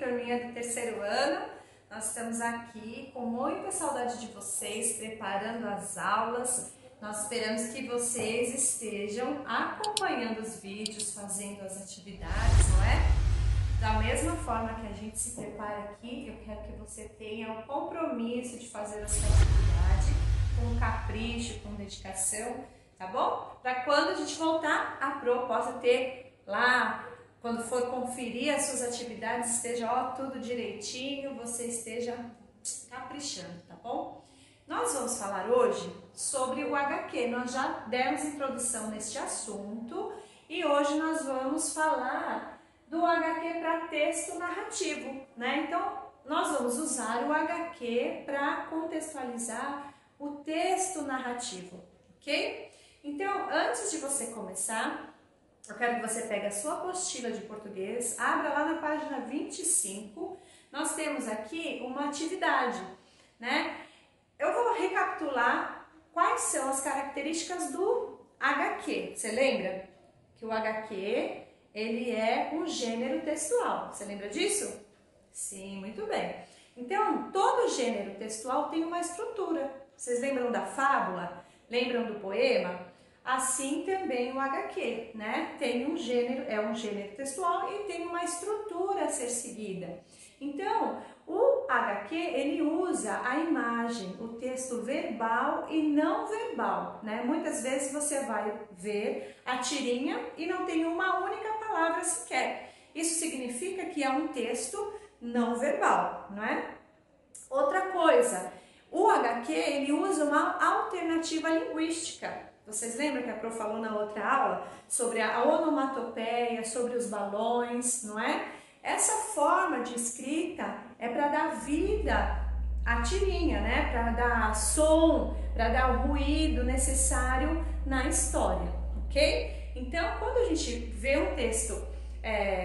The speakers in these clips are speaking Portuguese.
turminha do terceiro ano. Nós estamos aqui com muita saudade de vocês, preparando as aulas. Nós esperamos que vocês estejam acompanhando os vídeos, fazendo as atividades, não é? Da mesma forma que a gente se prepara aqui, eu quero que você tenha o compromisso de fazer a sua atividade com capricho, com dedicação, tá bom? Para quando a gente voltar, a Pro possa ter lá, quando for conferir as suas atividades, esteja tudo direitinho, você esteja caprichando, tá bom? Nós vamos falar hoje sobre o HQ, nós já demos introdução neste assunto e hoje nós vamos falar do HQ para texto narrativo, né? Então, nós vamos usar o HQ para contextualizar o texto narrativo, ok? Então, antes de você começar, eu quero que você pegue a sua apostila de português, abra lá na página 25, nós temos aqui uma atividade, né? Eu vou recapitular quais são as características do HQ. Você lembra que o HQ, ele é um gênero textual. Você lembra disso? Sim, muito bem. Então, todo gênero textual tem uma estrutura. Vocês lembram da fábula? Lembram do poema? Assim também o HQ, né? Tem um gênero, é um gênero textual e tem uma estrutura a ser seguida. Então, o HQ, ele usa a imagem, o texto verbal e não verbal, né? Muitas vezes você vai ver a tirinha e não tem uma única palavra sequer. Isso significa que é um texto não verbal, não é? Outra coisa, o HQ, ele usa uma alternativa linguística. Vocês lembram que a Pro falou na outra aula sobre a onomatopeia, sobre os balões, não é? Essa forma de escrita é para dar vida à tirinha, né? Para dar som, para dar o ruído necessário na história, ok? Então, quando a gente vê um texto,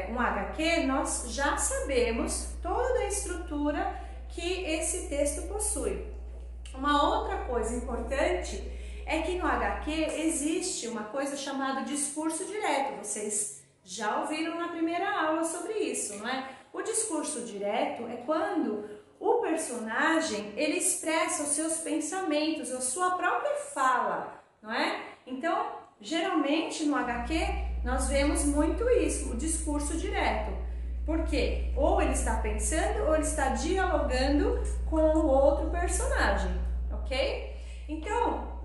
um HQ, nós já sabemos toda a estrutura que esse texto possui. Uma outra coisa importante é que no HQ existe uma coisa chamada discurso direto. Vocês já ouviram na primeira aula sobre isso, não é? O discurso direto é quando o personagem, ele expressa os seus pensamentos, a sua própria fala, não é? Então, geralmente no HQ nós vemos muito isso, o discurso direto. Por quê? Ou ele está pensando ou ele está dialogando com o outro personagem, ok? Então,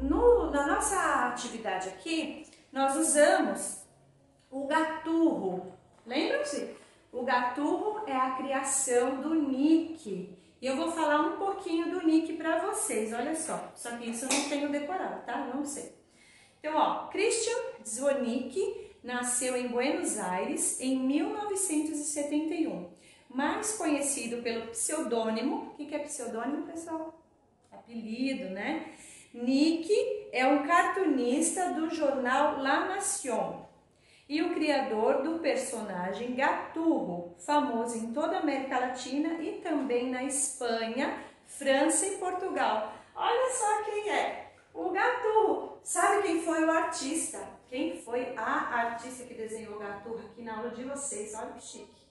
na nossa atividade aqui, nós usamos o gaturro. Lembram-se? O gaturro é a criação do Nick. E eu vou falar um pouquinho do Nick para vocês, olha só. Só que isso eu não tenho decorado, tá? Não sei. Então, ó, Christian Zwonicki nasceu em Buenos Aires em 1971. Mais conhecido pelo pseudônimo. O que é pseudônimo, pessoal? Apelido, né? Nick é um cartunista do jornal La Nación e o criador do personagem Gaturro, famoso em toda a América Latina e também na Espanha, França e Portugal. Olha só quem é, o Gaturro. Sabe quem foi o artista? Quem foi a artista que desenhou o Gaturro aqui na aula de vocês? Olha que chique.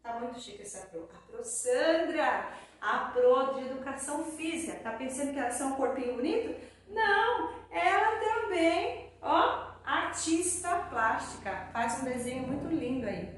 Tá muito chique essa Pro. A Pro Sandra, a Pro de Educação Física. Tá pensando que ela é um corpinho bonito? Não, ela também, ó, artista plástica. Faz um desenho muito lindo aí.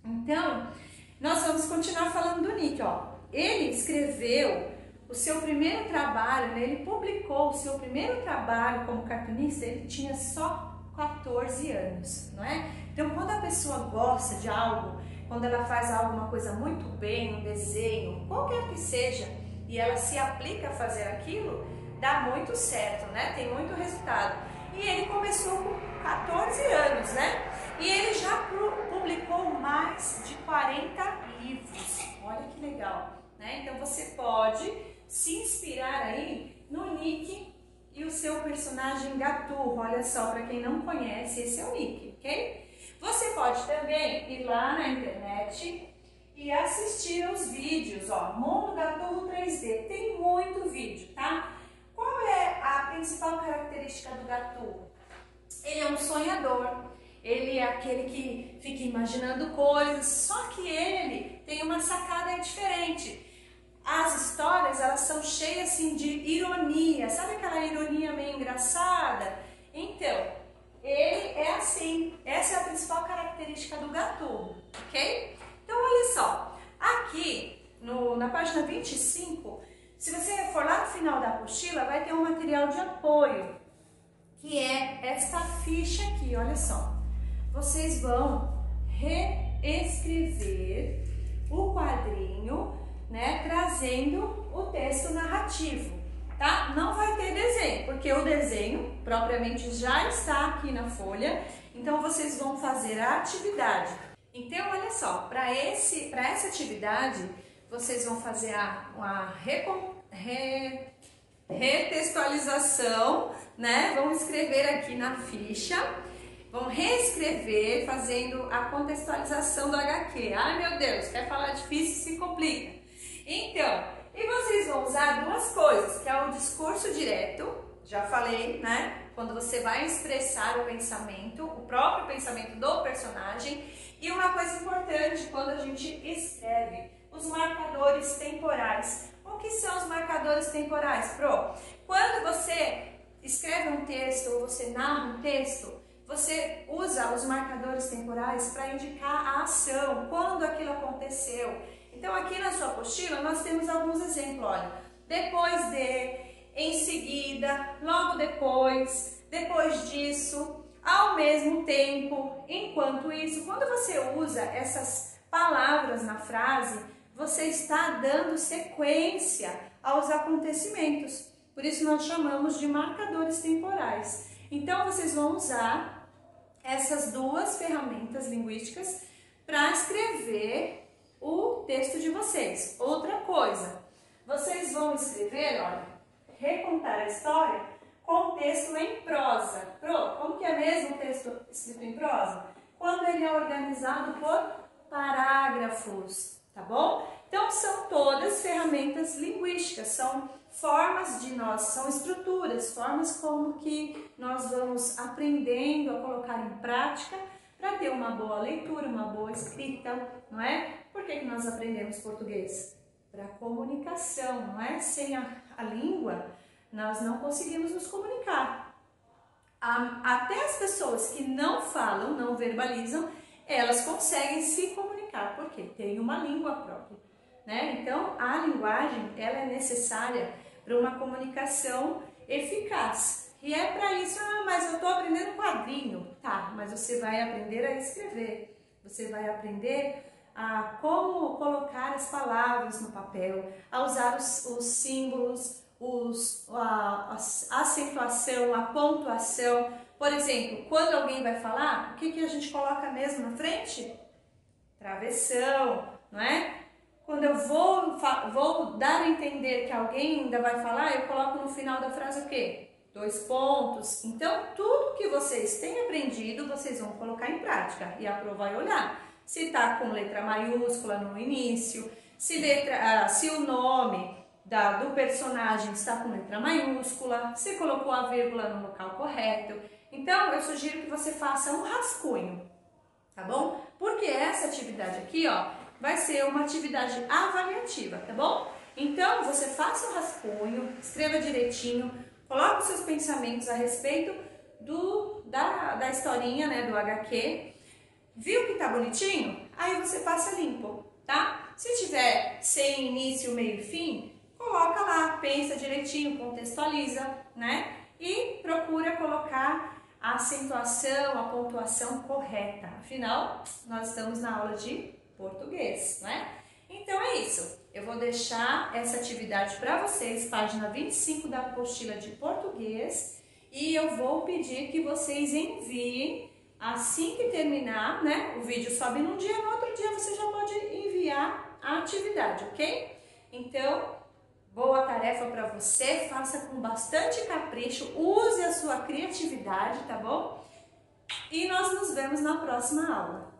Então, nós vamos continuar falando do Nick, ó. Ele escreveu o seu primeiro trabalho, né? Ele publicou o seu primeiro trabalho como cartunista, ele tinha só 14 anos, não é? Então, quando a pessoa gosta de algo, quando ela faz alguma coisa muito bem, um desenho, qualquer que seja, e ela se aplica a fazer aquilo, dá muito certo, né? Tem muito resultado. E ele começou com 14 anos, né? E ele já publicou mais de 40 livros. Olha que legal, né? Então você pode se inspirar aí no Nick e o seu personagem Gaturro. Olha só, para quem não conhece, esse é o Nick, ok? Você pode também ir lá na internet e assistir aos vídeos, ó, Mundo Gaturro 3D. Tem muito vídeo, tá? Qual é a principal característica do Gaturro? Ele é um sonhador. ele é aquele que fica imaginando coisas, só que ele tem uma sacada diferente. As histórias, elas são cheias assim de ironia, sabe aquela ironia meio engraçada? Então, ele é assim, essa é a principal característica do Gatuno, ok? Então, olha só, aqui na página 25, se você for lá no final da apostila, vai ter um material de apoio, que é esta ficha aqui, olha só. Vocês vão reescrever o quadrinho, né, trazendo o texto narrativo, tá? Não vai ter desenho, porque o desenho propriamente já está aqui na folha, então vocês vão fazer a atividade. Então, olha só, para essa atividade, vocês vão fazer uma retextualização, né? Vão escrever aqui na ficha, vão reescrever fazendo a contextualização do HQ. Ai meu Deus, quer falar difícil, se complica. Então, e vocês vão usar duas coisas, que é o discurso direto, já falei, né? Quando você vai expressar o pensamento, o próprio pensamento do personagem. E uma coisa importante quando a gente escreve, os marcadores temporais. O que são os marcadores temporais, Pro? Quando você escreve um texto ou você narra um texto, você usa os marcadores temporais para indicar a ação, quando aquilo aconteceu. Então, aqui na sua apostila, nós temos alguns exemplos, olha. Depois de, em seguida, logo depois disso, ao mesmo tempo, enquanto isso. Quando você usa essas palavras na frase, você está dando sequência aos acontecimentos. Por isso nós chamamos de marcadores temporais. Então vocês vão usar essas duas ferramentas linguísticas para escrever o texto de vocês. Outra coisa, vocês vão escrever, olha, recontar a história com texto em prosa. Como que é mesmo o texto escrito em prosa? Quando ele é organizado por parágrafos, tá bom? Então são todas ferramentas linguísticas, são formas de nós, são estruturas, formas como que nós vamos aprendendo a colocar em prática para ter uma boa leitura, uma boa escrita, não é? Por que nós aprendemos português? Para comunicação, não é? Sem a língua, nós não conseguimos nos comunicar. Até as pessoas que não falam, não verbalizam, elas conseguem se comunicar, porque tem uma língua própria, né? Então, a linguagem, ela é necessária para uma comunicação eficaz. E é para isso, mas eu estou aprendendo quadrinho. Tá, mas você vai aprender a escrever, você vai aprender a como colocar as palavras no papel, a usar os símbolos, a acentuação, a pontuação. Por exemplo, quando alguém vai falar, o que a gente coloca mesmo na frente? Travessão, não é? Quando eu vou dar a entender que alguém ainda vai falar, eu coloco no final da frase o quê? 2 pontos. Então, tudo que vocês têm aprendido, vocês vão colocar em prática. E a Pro vai olhar se está com letra maiúscula no início, se o nome do personagem está com letra maiúscula, se colocou a vírgula no local correto. Então, eu sugiro que você faça um rascunho, tá bom? Porque essa atividade aqui, ó, vai ser uma atividade avaliativa, tá bom? Então, você faça um rascunho, escreva direitinho, coloque os seus pensamentos a respeito da historinha, né, do HQ. Viu que tá bonitinho? Aí você passa limpo, tá? Se tiver sem início, meio e fim, coloca lá, pensa direitinho, contextualiza, né? E procura colocar a acentuação, a pontuação correta. Afinal, nós estamos na aula de português, né? Então é isso. Eu vou deixar essa atividade para vocês, página 25 da apostila de português, e eu vou pedir que vocês enviem assim que terminar, né? O vídeo sobe num dia, no outro dia você já pode enviar a atividade, ok? Então, boa tarefa para você, faça com bastante capricho, use a sua criatividade, tá bom? E nós nos vemos na próxima aula.